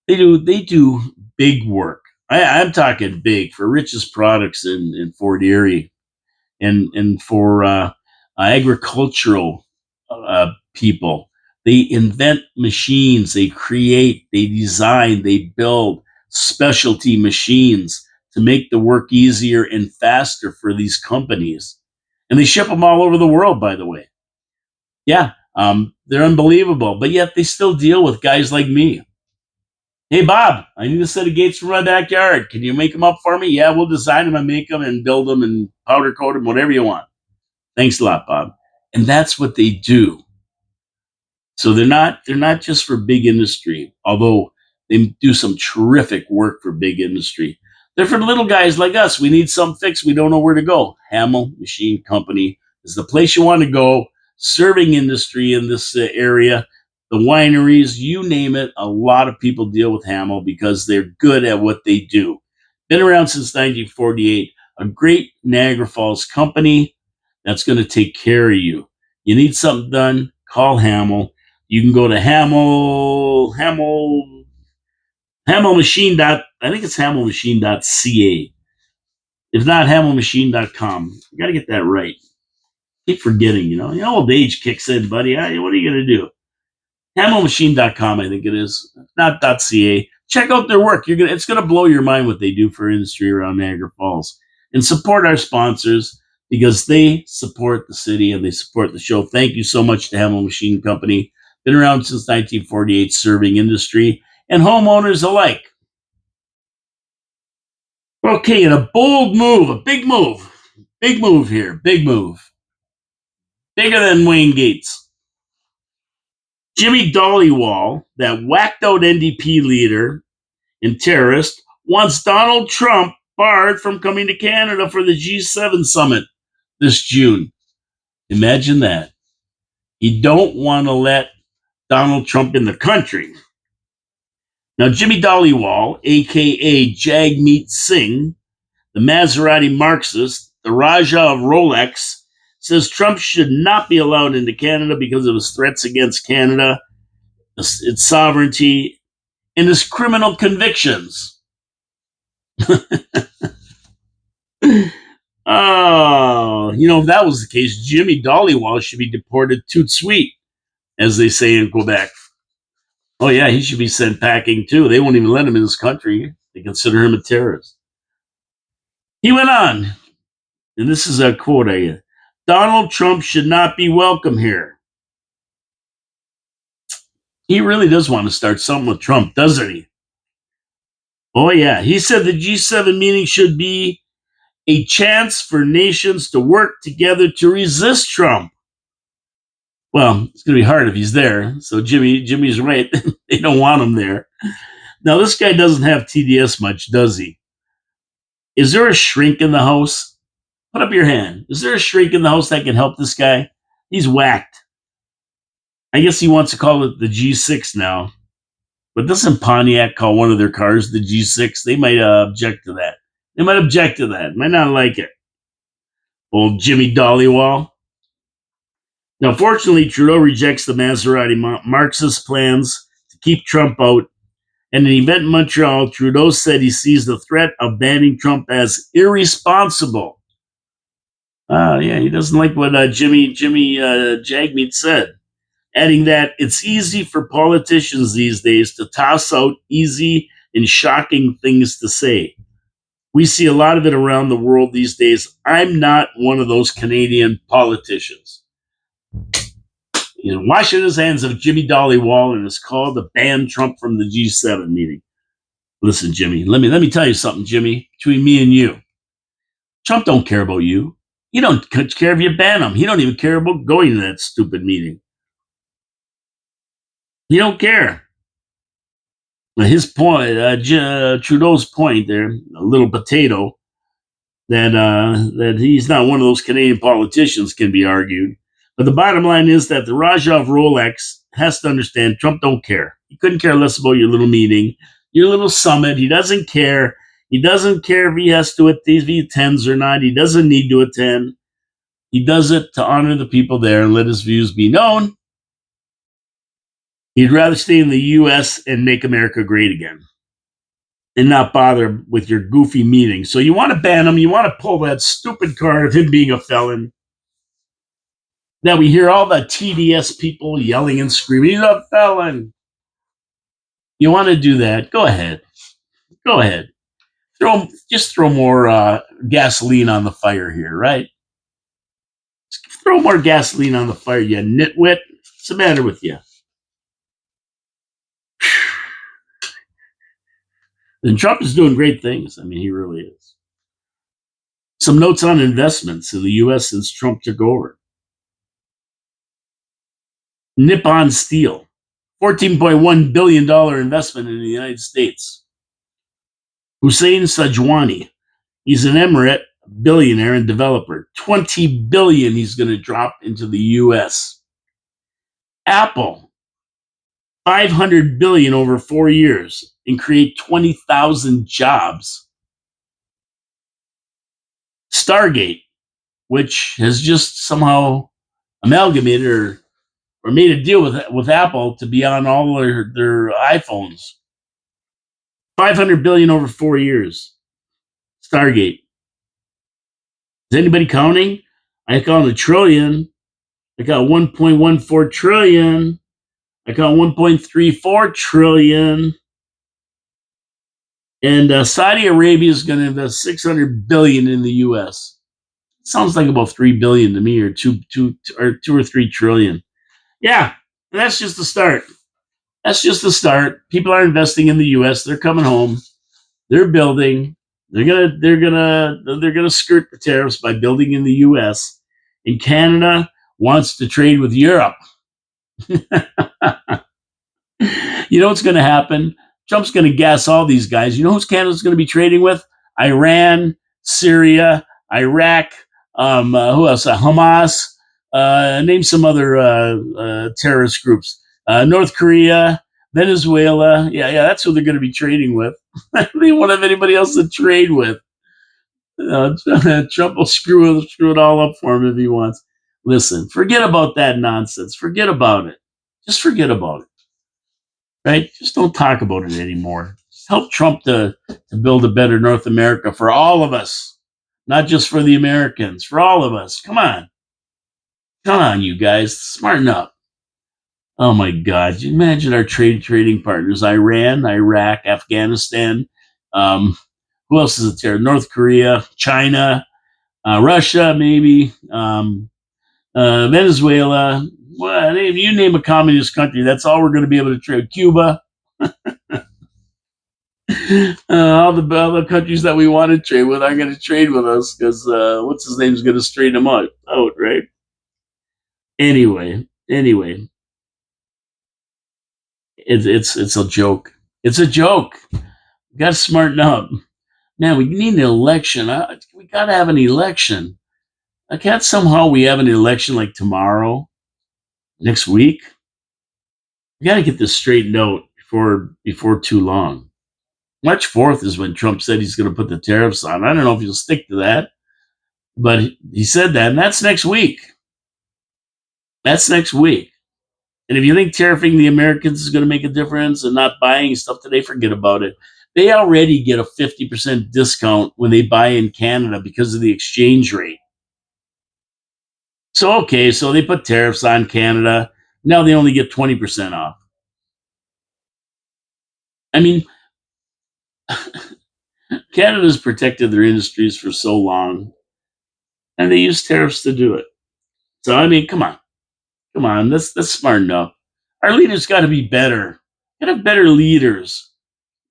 They do big work. I'm talking big for Rich's Products in Fort Erie, and for agricultural people. They invent machines, they create, they design, they build specialty machines to make the work easier and faster for these companies. And they ship them all over the world, by the way. Yeah, they're unbelievable, but yet they still deal with guys like me. Hey, Bob, I need a set of gates for my backyard. Can you make them up for me? Yeah, we'll design them and make them and build them and powder coat them, whatever you want. Thanks a lot, Bob. And that's what they do. So they're not just for big industry, although they do some terrific work for big industry. They're for little guys like us. We need something fixed. We don't know where to go. Hamel Machine Company is the place you want to go. Serving industry in this area, the wineries, you name it. A lot of people deal with Hamel because they're good at what they do. Been around since 1948. A great Niagara Falls company that's going to take care of you. You need something done, call Hamel. You can go to Hamel Machine. I think it's hamelmachine.ca. If not, hamelmachine.com. You got to get that right. Keep forgetting, old age kicks in, buddy. What are you going to do? hamelmachine.com, I think it is, not .ca. Check out their work. It's going to blow your mind what they do for industry around Niagara Falls. And support our sponsors because they support the city and they support the show. Thank you so much to Hamel Machine Company. Been around since 1948, serving industry and homeowners alike. Okay, and a bold move, a big move here, big move. Bigger than Wayne Gates. Jimmy Dollywall, that whacked out NDP leader and terrorist, wants Donald Trump barred from coming to Canada for the G7 summit this June. Imagine that. You don't want to let Donald Trump in the country. Now, Jimmy Dollywall, a.k.a. Jagmeet Singh, the Maserati Marxist, the Raja of Rolex, says Trump should not be allowed into Canada because of his threats against Canada, its sovereignty, and his criminal convictions. Oh, if that was the case, Jimmy Dollywall should be deported tout sweet, as they say in Quebec. Oh, yeah, he should be sent packing, too. They won't even let him in this country. They consider him a terrorist. He went on, and this is a quote I get. Donald Trump should not be welcome here. He really does want to start something with Trump, doesn't he? Oh, yeah. He said the G7 meeting should be a chance for nations to work together to resist Trump. Well, it's going to be hard if he's there. So Jimmy's right. They don't want him there. Now, this guy doesn't have TDS much, does he? Is there a shrink in the house? Put up your hand. Is there a shrink in the house that can help this guy? He's whacked. I guess he wants to call it the G6 now. But doesn't Pontiac call one of their cars the G6? They might object to that. Might not like it. Old Jimmy Dollywall. Now, fortunately, Trudeau rejects the Maserati Marxist plans to keep Trump out. And in an event in Montreal, Trudeau said he sees the threat of banning Trump as irresponsible. Yeah, he doesn't like what Jimmy Jagmeet said, adding that it's easy for politicians these days to toss out easy and shocking things to say. We see a lot of it around the world these days. I'm not one of those Canadian politicians. He's washing his hands of Jimmy Dollywall and is called to ban Trump from the G7 meeting. Listen, Jimmy, let me tell you something, Jimmy, between me and you. Trump don't care about you. He don't care if you ban him. He don't even care about going to that stupid meeting. He don't care. His point, Trudeau's point there, a little potato, that he's not one of those Canadian politicians can be argued. But the bottom line is that the Raja of Rolex has to understand Trump don't care. He couldn't care less about your little meeting, your little summit. He doesn't care. He doesn't care if he has to if he attends or not. He doesn't need to attend. He does it to honor the people there and let his views be known. He'd rather stay in the U.S. and make America great again and not bother with your goofy meetings. So you want to ban him. You want to pull that stupid card of him being a felon. Now we hear all the TDS people yelling and screaming, he's a felon. You want to do that? Go ahead. Go ahead. Throw more gasoline on the fire here, right? Throw more gasoline on the fire, you nitwit. What's the matter with you? And Trump is doing great things. I mean, he really is. Some notes on investments in the U.S. since Trump took over. Nippon Steel, $14.1 billion investment in the United States. Hussein Sajwani, he's an Emirate billionaire and developer. $20 billion he's going to drop into the U.S. Apple, $500 billion over 4 years and create 20,000 jobs. Stargate, which has just somehow amalgamated or made a deal with Apple to be on all their iPhones. $500 billion over 4 years. Stargate. Is anybody counting? I count a trillion. I got 1.14 trillion. I got 1.34 trillion. And Saudi Arabia is going to invest 600 billion in the U.S. Sounds like about 3 billion to me, or two or 3 trillion. Yeah, that's just the start. That's just the start. People are investing in the U.S. They're coming home. They're building. They're gonna skirt the tariffs by building in the U.S. And Canada wants to trade with Europe. You know what's going to happen? Trump's going to gas all these guys. You know who's Canada's going to be trading with? Iran, Syria, Iraq. Who else? Hamas. Name some other terrorist groups. North Korea, Venezuela. Yeah, that's who they're going to be trading with. They won't have anybody else to trade with. Trump will screw it all up for him if he wants. Listen, forget about that nonsense. Forget about it. Just forget about it. Right? Just don't talk about it anymore. Just help Trump to build a better North America for all of us, not just for the Americans, for all of us. Come on. Come on, you guys. Smarten up. Oh my God. You imagine our trading partners, Iran, Iraq, Afghanistan. Who else is it there? North Korea, China, Russia, maybe, Venezuela. Well, you name a communist country, that's all we're going to be able to trade. Cuba, all the countries that we want to trade with aren't going to trade with us because what's his name's going to straighten them out, right? Anyway, it's a joke. It's a joke. We got to smarten up, man. We need an election. We got to have an election. I can't somehow we have an election like tomorrow, next week. We got to get this straightened out before too long. March 4th is when Trump said he's going to put the tariffs on. I don't know if he'll stick to that, but he said that, and that's next week. That's next week. And if you think tariffing the Americans is going to make a difference and not buying stuff today, forget about it. They already get a 50% discount when they buy in Canada because of the exchange rate. So they put tariffs on Canada. Now they only get 20% off. I mean, Canada's protected their industries for so long, and they use tariffs to do it. So, I mean, come on, let's smarten up. Our leaders got to be better. Got to have better leaders,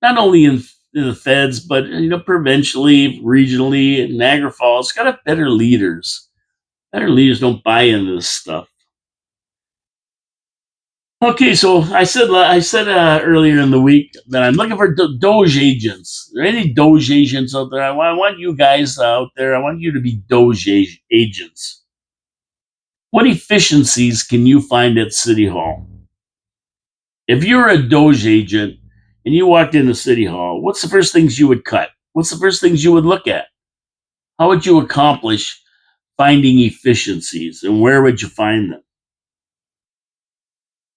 not only in the feds, but provincially, regionally, in Niagara Falls. Got to have better leaders. Better leaders don't buy into this stuff. Okay, so I said earlier in the week that I'm looking for DOGE agents. Are there any DOGE agents out there? I want you guys out there. I want you to be DOGE agents. What efficiencies can you find at City Hall? If you're a DOGE agent and you walked into City Hall, what's the first things you would cut? What's the first things you would look at? How would you accomplish finding efficiencies, and where would you find them?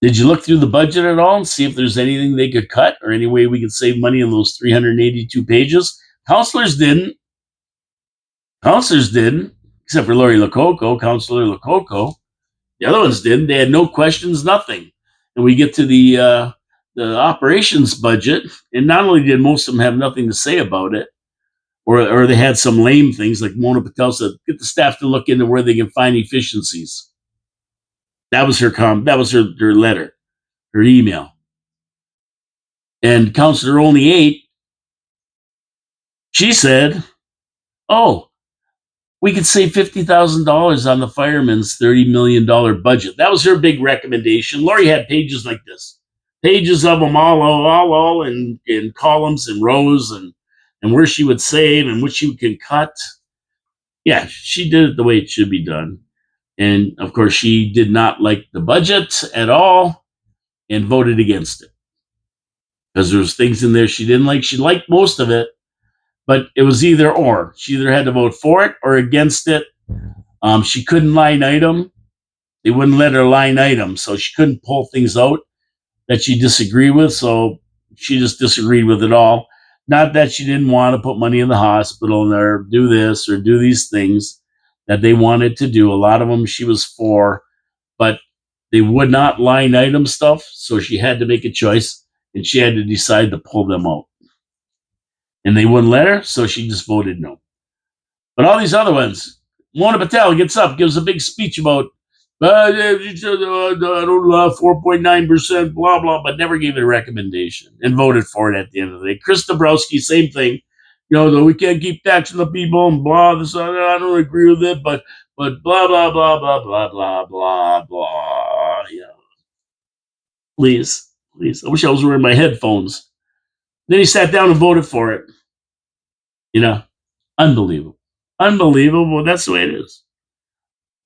Did you look through the budget at all and see if there's anything they could cut or any way we could save money on those 382 pages? Councilors didn't. Except for Lori Lococo, Councilor Lococo. The other ones didn't. They had no questions, nothing. And we get to the operations budget, and not only did most of them have nothing to say about it, or they had some lame things like Mona Patel said, get the staff to look into where they can find efficiencies. That was her letter, her email. And Councilor Only 8, she said, oh, we could save $50,000 on the firemen's $30 million budget. That was her big recommendation. Lori had pages like this, pages of them all in columns and rows and where she would save and what she can cut. Yeah, she did it the way it should be done. And of course, she did not like the budget at all and voted against it because there was things in there she didn't like. She liked most of it, but it was either or. She either had to vote for it or against it. She couldn't line item. They wouldn't let her line item, so she couldn't pull things out that she disagreed with. So she just disagreed with it all. Not that she didn't want to put money in the hospital or do this or do these things that they wanted to do. A lot of them she was for, but they would not line item stuff. So she had to make a choice, and she had to decide to pull them out. And they wouldn't let her, so she just voted no. But all these other ones, Mona Patel gets up, gives a big speech about 4.9%, blah, blah, but never gave it a recommendation and voted for it at the end of the day. Chris Dabrowski, same thing. We can't keep taxing the people and blah, this, I don't agree with it, but blah, blah, blah, blah, blah, blah, blah, blah. Please. I wish I was wearing my headphones. Then he sat down and voted for it. Unbelievable. That's the way it is.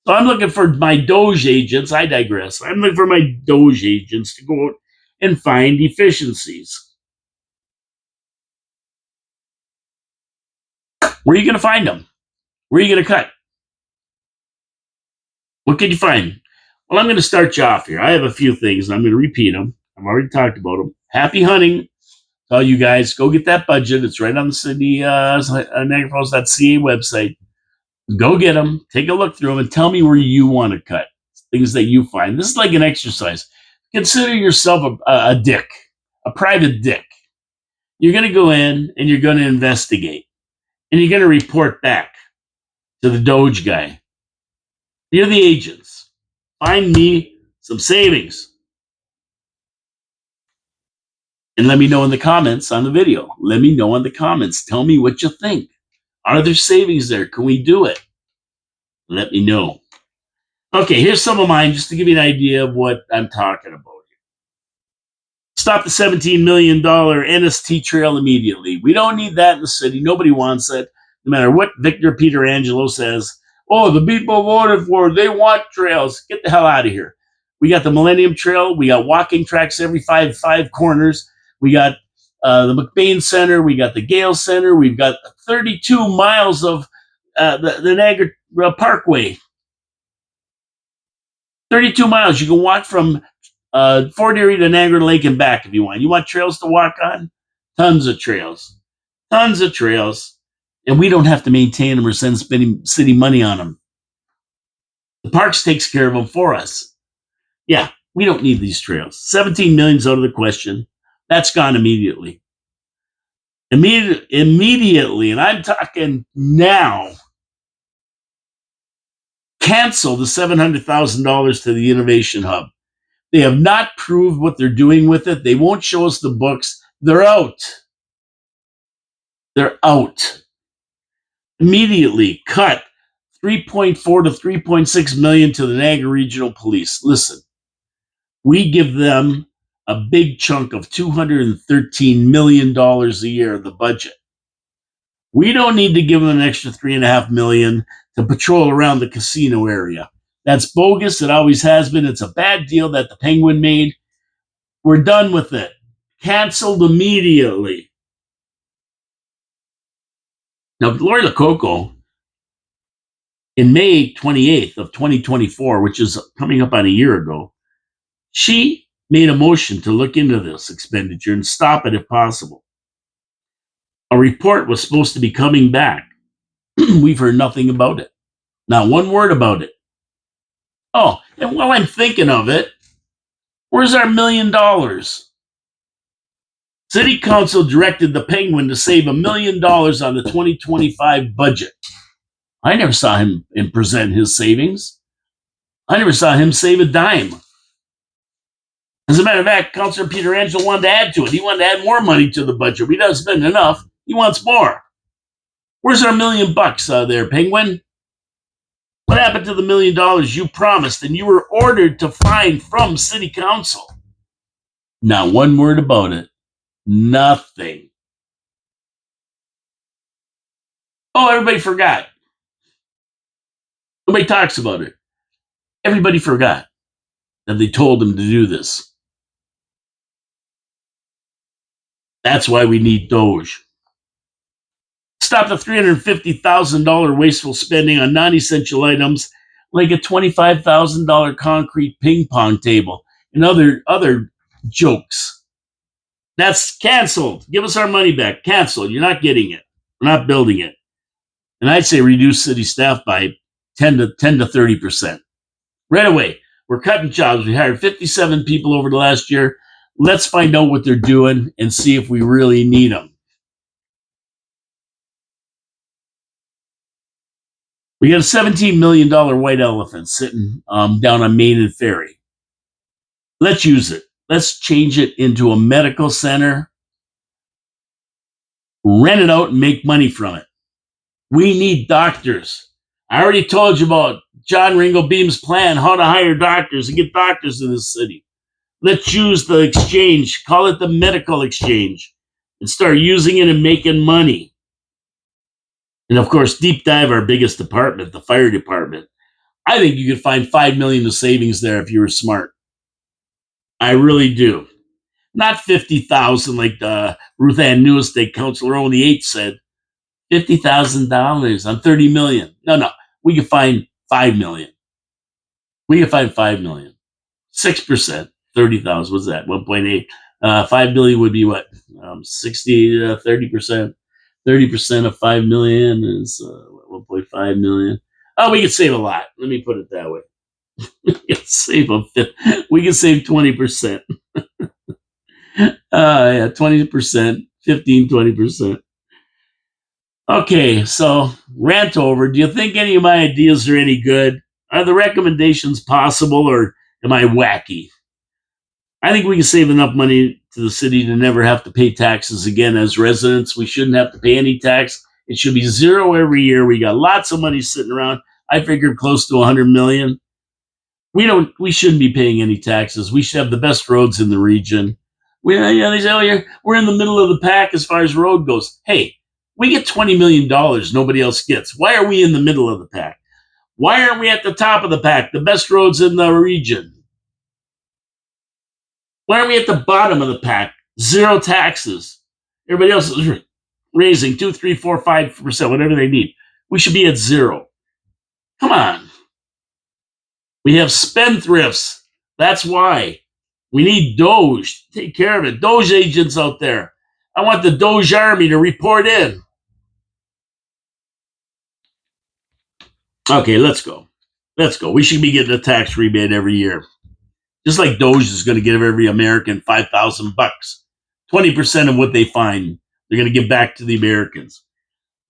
So I'm looking for my DOGE agents. I digress. I'm looking for my DOGE agents to go out and find efficiencies. Where are you going to find them? Where are you going to cut? What can you find? Well, I'm going to start you off here. I have a few things, and I'm going to repeat them. I've already talked about them. Happy hunting. Tell you guys, go get that budget. It's right on the city NiagaraFalls.ca website. Go get them. Take a look through them and tell me where you want to cut. Things that you find. This is like an exercise. Consider yourself a dick, a private dick. You're going to go in and you're going to investigate. And you're going to report back to the DOGE guy. You're the agents. Find me some savings. And let me know in the comments on the video. Let me know in the comments. Tell me what you think. Are there savings there? Can we do it? Let me know. Okay, here's some of mine just to give you an idea of what I'm talking about. Stop the $17 million NST trail immediately. We don't need that in the city. Nobody wants it. No matter what Victor Peterangelo says, oh, the people voted for it. They want trails. Get the hell out of here. We got the Millennium Trail. We got walking tracks every five corners. We got the McBain Center. We got the Gale Center. We've got 32 miles of the Niagara Parkway. 32 miles. You can walk from Fort Erie to Niagara Lake and back if you want. You want trails to walk on? Tons of trails. Tons of trails. And we don't have to maintain them or send city money on them. The parks takes care of them for us. Yeah, we don't need these trails. 17 million's out of the question. That's gone immediately. Immediately, and I'm talking now, cancel the $700,000 to the Innovation Hub. They have not proved what they're doing with it. They won't show us the books. They're out. They're out. Immediately cut 3.4 to 3.6 million to the Niagara Regional Police. Listen, we give them a big chunk of $213 million a year of the budget. We don't need to give them an extra $3.5 million to patrol around the casino area. That's bogus. It always has been. It's a bad deal that the Penguin made. We're done with it. Canceled immediately. Now, Lori Lococo, in May 28th of 2024, which is coming up on a year ago, she made a motion to look into this expenditure and stop it if possible. A report was supposed to be coming back. We've heard nothing about it. Not one word about it. Oh, and while I'm thinking of it, where's our $1 million? City Council directed the Penguin to save $1 million on the 2025 budget. I never saw him present his savings. I never saw him save a dime. As a matter of fact, Councilor Peterangelo wanted to add to it. He wanted to add more money to the budget. We don't spend enough. He wants more. Where's our $1 million there, Penguin? What happened to the $1 million you promised and you were ordered to find from City Council? Not one word about it. Nothing. Oh, everybody forgot. Nobody talks about it. Everybody forgot that they told them to do this. That's why we need DOGE. Stop the $350,000 wasteful spending on non-essential items like a $25,000 concrete ping pong table and other jokes. That's canceled. Give us our money back. Canceled. You're not getting it. We're not building it. And I'd say reduce city staff by 10 to 30%. Right away. We're cutting jobs. We hired 57 people over the last year. Let's find out what they're doing and see if we really need them. We got a $17 million white elephant sitting down on Main and Ferry. Let's use it. Let's change it into a medical center, rent it out, and make money from it. We need doctors. I already told you about John Ringo Beam's plan, how to hire doctors and get doctors in this city. Let's use the exchange, call it the medical exchange, and start using it and making money. And of course, deep dive our biggest department, the fire department. I think you could find $5 million of savings there if you were smart. I really do. Not 50,000 like the Ruth Ann New Estate Councilor only 8 said. $50,000 on 30 million. No. We could find 5 million. We could find 5 million. 6%, 30,000. What's that? 1.8. 5 million would be what? 60, 30%. 30% of 5 million is 1.5 million. Oh, we could save a lot. Let me put it that way. We could save 20%. Yeah, 20%, 15, 20%. Okay, so rant over. Do you think any of my ideas are any good? Are the recommendations possible, or am I wacky? I think we can save enough money to the city to never have to pay taxes again as residents. We shouldn't have to pay any tax. It should be zero every year. We got lots of money sitting around. I figured close to 100 million. We shouldn't be paying any taxes. We should have the best roads in the region. They say, oh, we're in the middle of the pack as far as road goes. Hey, we get $20 million nobody else gets. Why are we in the middle of the pack? Why aren't we at the top of the pack? The best roads in the region. Why aren't we at the bottom of the pack? Zero taxes. Everybody else is raising 2, 3, 4, 5%, whatever they need. We should be at zero. Come on. We have spendthrifts. That's why. We need DOGE. Take care of it. DOGE agents out there. I want the DOGE army to report in. Okay, let's go. We should be getting a tax rebate every year. Just like DOGE is going to give every American $5,000. 20% of what they find, they're going to give back to the Americans.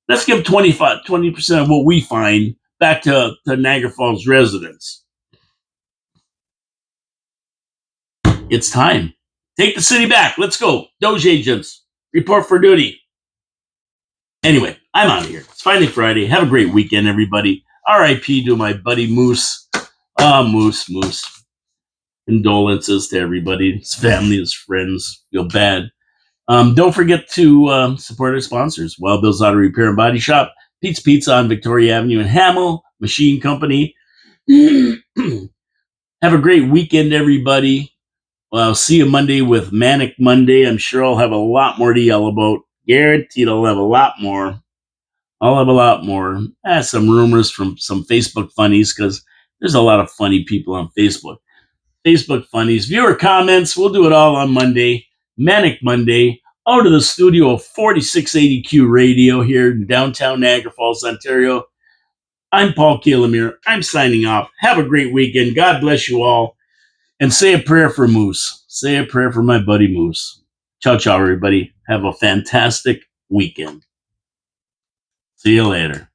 Let's give 20% of what we find back to Niagara Falls residents. It's time. Take the city back. Let's go. DOGE agents, report for duty. Anyway, I'm out of here. It's finally Friday. Have a great weekend, everybody. R.I.P. to my buddy Moose. Moose. Condolences to everybody, his family, his friends. Feel bad. Don't forget to support our sponsors. Wild Bill's Auto Repair and Body Shop, Pete's Pizza on Victoria Avenue in Hamel, Machine Company. Have a great weekend, everybody. Well, I'll see you Monday with Manic Monday. I'm sure I'll have a lot more to yell about. Guaranteed I'll have a lot more. Some rumors from some Facebook funnies, because there's a lot of funny people on Facebook. Facebook funnies, viewer comments. We'll do it all on Monday. Manic Monday. Out of the studio of 4680Q Radio here in downtown Niagara Falls, Ontario. I'm Paul Keelemere. I'm signing off. Have a great weekend. God bless you all. And say a prayer for Moose. Say a prayer for my buddy Moose. Ciao, everybody. Have a fantastic weekend. See you later.